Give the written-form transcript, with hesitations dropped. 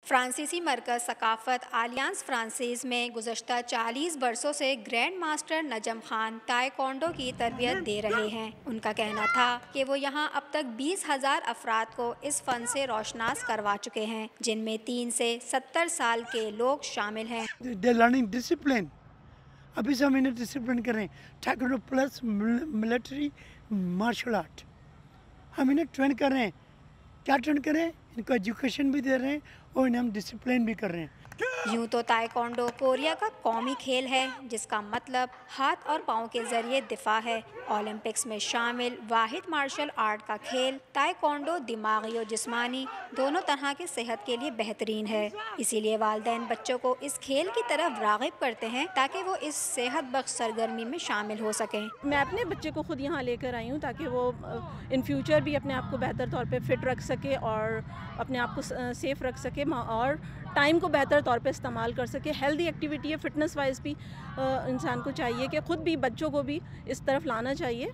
फ्रांसीसी मरकज़ सकाफ़त alliance Francis में गुज़श्ता 40 बरसों से ग्रैंड मास्टर नजम खान ताइक्वांडो की तरबियत दे रहे हैं। उनका कहना था कि वो यहाँ अब तक 20,000 अफराद को इस फ़न से रोशनास करवा चुके हैं, जिनमें 3 से 70 साल के लोग शामिल हैं। लर्निंग डिसिप्लिन, अभी से हम इन्हें डिसिप्लिन कर रहे हैं। Taekwondo plus military martial art हम इन्हें ट्रेन कर रहे हैं। क्या ट्रेन कर रहे हैं? इनको एजुकेशन भी दे रहे हैं और इन्हें हम डिसिप्लिन भी कर रहे हैं। यूँ तो ताइक्वांडो कोरिया का कौमी खेल है, जिसका मतलब हाथ और पाँव के जरिए दिफा है। ओलंपिक्स में शामिल वाहिद मार्शल आर्ट का खेल ताइक्वांडो दिमागी और जिस्मानी दोनों तरह की सेहत के लिए बेहतरीन है। इसीलिए वालिदैन बच्चों को इस खेल की तरफ राग़िब करते हैं ताकि वो इस सेहत बख्श सरगर्मी में शामिल हो सकें। मैं अपने बच्चे को खुद यहाँ लेकर आई हूँ ताकि वो इन फ्यूचर भी अपने आप को बेहतर तौर पे फिट रख सके और अपने आप को सेफ रख सके और टाइम को बेहतर तौर पे इस्तेमाल कर सके। हेल्दी एक्टिविटी है, फिटनेस वाइज भी इंसान को चाहिए कि ख़ुद भी बच्चों को भी इस तरफ लाना चाहिए।